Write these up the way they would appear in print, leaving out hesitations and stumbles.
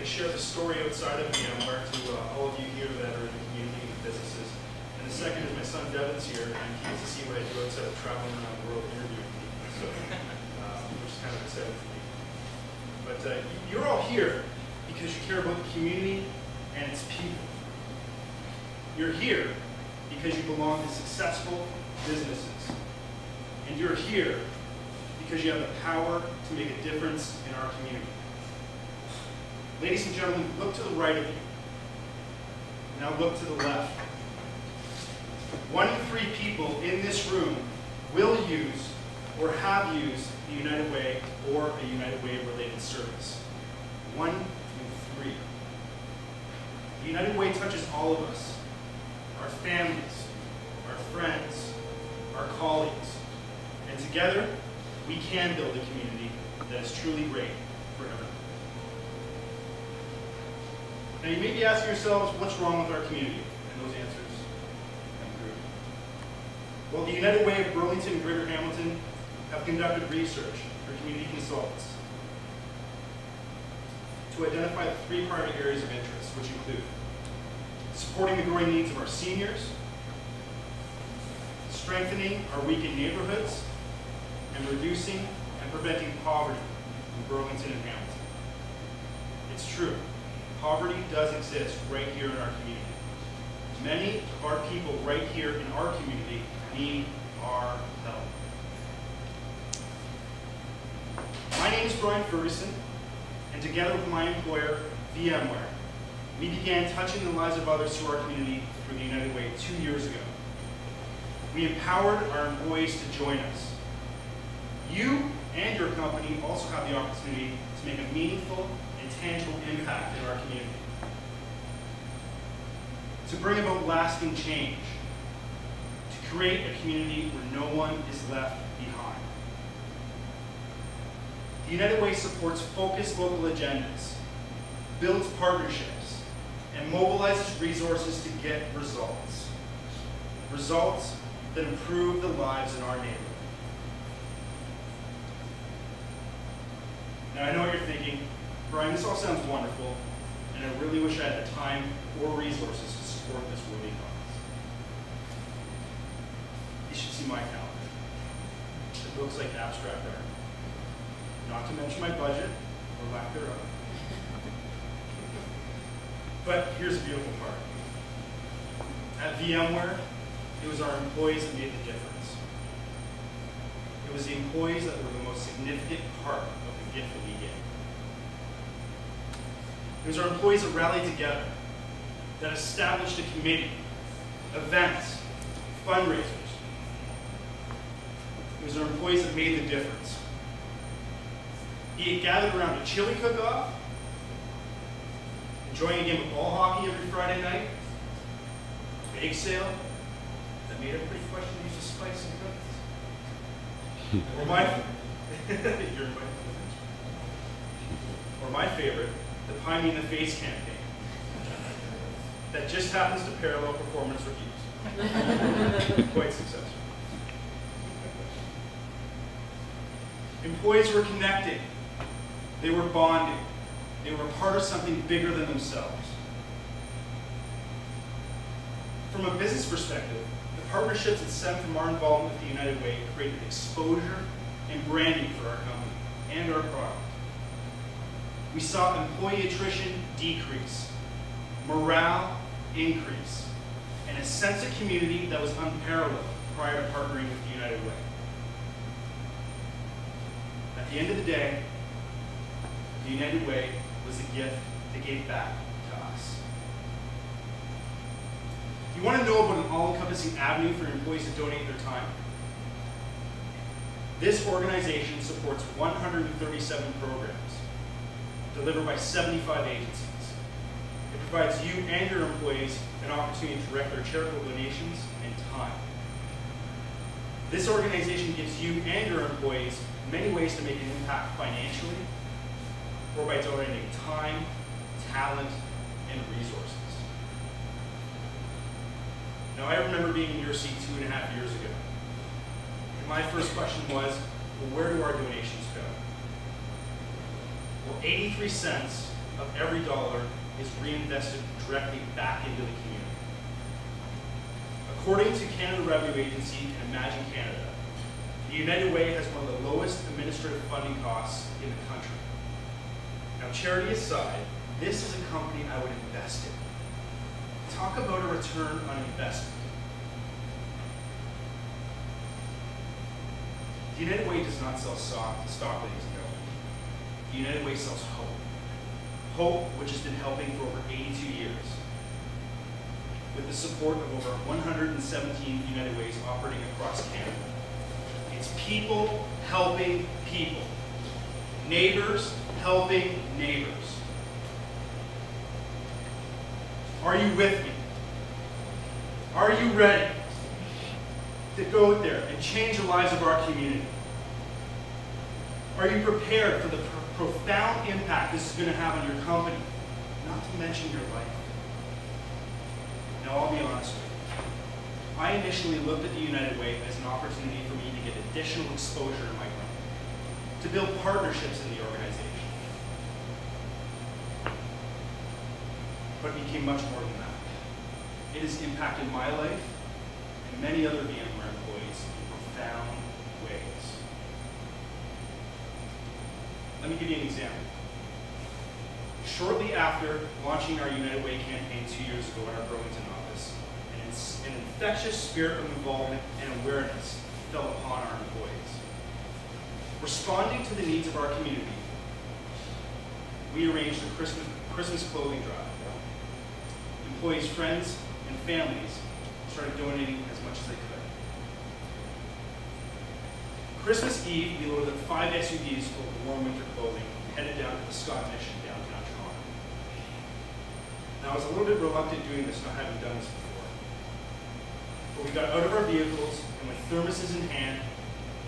to share the story outside of VMware to all of you here that are in the community and businesses. And the second is my son Devin's here, and he gets to see what I do outside of traveling around the world interviewing people, so, which is kind of exciting for me. But you're all here because you care about the community and its people. You're here because you belong to successful businesses. And you're here because you have the power to make a difference in our community. Ladies and gentlemen, look to the right of you. Now look to the left. 1 in 3 people in this room will use or have used the United Way or a United Way related service. 1 in 3. The United Way touches all of us, our families, our friends, our colleagues, and together we can build a community that is truly great for everyone. Now you may be asking yourselves, what's wrong with our community? And those answers come through. Well, the United Way of Burlington and Greater Hamilton have conducted research for community consultants to identify the 3 primary areas of interest, which include supporting the growing needs of our seniors, strengthening our weakened neighborhoods, and reducing and preventing poverty in Burlington and Hamilton. It's true. Poverty does exist right here in our community. Many of our people right here in our community need our help. My name is Ferguson, and together with my employer, VMware, we began touching the lives of others through our community through the United Way 2 years ago. We empowered our employees to join us. You and your company also have the opportunity to make a meaningful and tangible impact in our community. To bring about lasting change. To create a community where no one is left behind. The United Way supports focused local agendas, builds partnerships, and mobilizes resources to get results. Results that improve the lives in our neighborhood. Now I know what you're thinking, Brian, this all sounds wonderful, and I really wish I had the time or resources to support this worthy cause. You should see my calendar. It looks like abstract art. Not to mention my budget, or lack thereof. But here's the beautiful part. At VMware, it was our employees that made the difference. It was the employees that were the most significant part of the gift that we gave. It was our employees that rallied together, that established a committee, events, fundraisers. It was our employees that made the difference. Be it gathered around a chili cook-off, enjoying a game of ball hockey every Friday night, bake sale, that made everybody question the use of spice and cookies. Or my favorite, the Pie Me in the Face campaign. That just happens to parallel performance reviews. Quite successful. Employees were connecting. They were bonding. They were part of something bigger than themselves. From a business perspective, the partnerships that stem from our involvement with the United Way created exposure and branding for our company and our product. We saw employee attrition decrease, morale increase, and a sense of community that was unparalleled prior to partnering with the United Way. At the end of the day, the United Way was a gift that gave back to us. If you want to know about an all-encompassing avenue for employees to donate their time, this organization supports 137 programs delivered by 75 agencies. It provides you and your employees an opportunity to direct their charitable donations and time. This organization gives you and your employees many ways to make an impact financially, or by donating time, talent, and resources. Now, I remember being in your seat 2.5 years ago. And my first question was, well, where do our donations go? Well, 83 cents of every dollar is reinvested directly back into the community. According to Canada Revenue Agency and Imagine Canada, the United Way has one of the lowest administrative funding costs in the country. Now, charity aside, this is a company I would invest in. Talk about a return on investment. The United Way does not sell stock, ladies and gentlemen. The United Way sells hope. Hope, which has been helping for over 82 years. With the support of over 117 United Ways operating across Canada. It's people helping people. Neighbors helping neighbors. Are you with me? Are you ready to go out there and change the lives of our community? Are you prepared for the profound impact this is going to have on your company, not to mention your life? Now, I'll be honest with you. I initially looked at the United Way as an opportunity for me to get additional exposure in my company, to build partnerships in the organization. But it became much more than that. It has impacted my life and many other VMware employees in profound ways. Let me give you an example. Shortly after launching our United Way campaign 2 years ago in our Burlington office, an infectious spirit of involvement and awareness fell upon our employees. Responding to the needs of our community, we arranged a Christmas clothing drive. Employees' friends and families started donating as much as they could. Christmas Eve, we loaded up 5 SUVs full of warm winter clothing and headed down to the Scott Mission downtown Toronto. Now, I was a little bit reluctant doing this, not having done this before. But we got out of our vehicles and with thermoses in hand,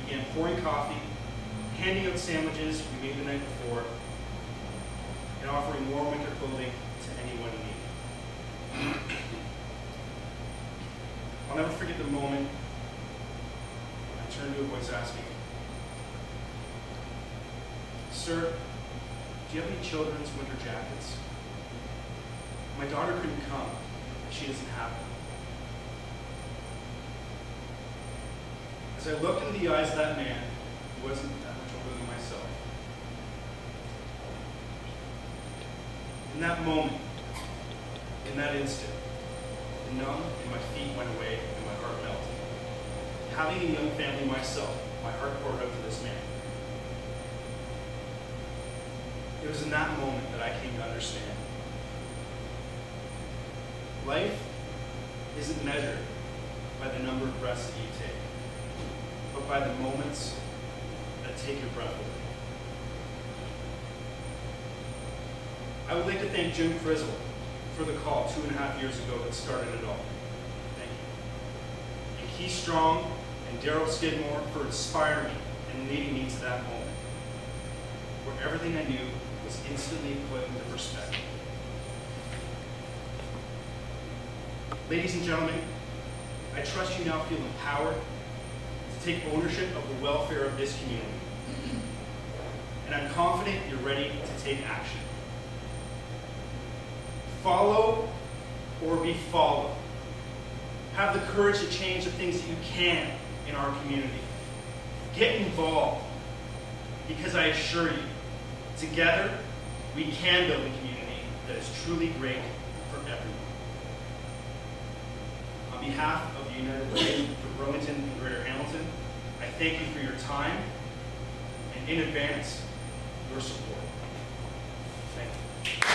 began pouring coffee, handing out sandwiches we made the night before, and offering warm winter clothing to anyone in need. I'll never forget the moment I turned to a voice asking, "Sir, do you have any children's winter jackets? My daughter couldn't come. She doesn't have them." As I looked into the eyes of that man, who wasn't that much older than myself, in that moment, in that instant, the numb in my feet went away and my heart melted. Having a young family myself, my heart poured out to this man. It was in that moment that I came to understand. Life isn't measured by the number of breaths that you take, but by the moments that take your breath away. I would like to thank Jim Frizzle for the call 2.5 years ago that started it all. Thank you. And Keith Strong and Daryl Skidmore for inspiring me and leading me to that moment, where everything I knew was instantly put into perspective. Ladies and gentlemen, I trust you now feel empowered to take ownership of the welfare of this community. And I'm confident you're ready to take action. Follow or be followed. Have the courage to change the things that you can in our community. Get involved, because I assure you, together we can build a community that is truly great for everyone. On behalf of the United Way for Burlington and Greater Hamilton, I thank you for your time and in advance, your support. Thank you.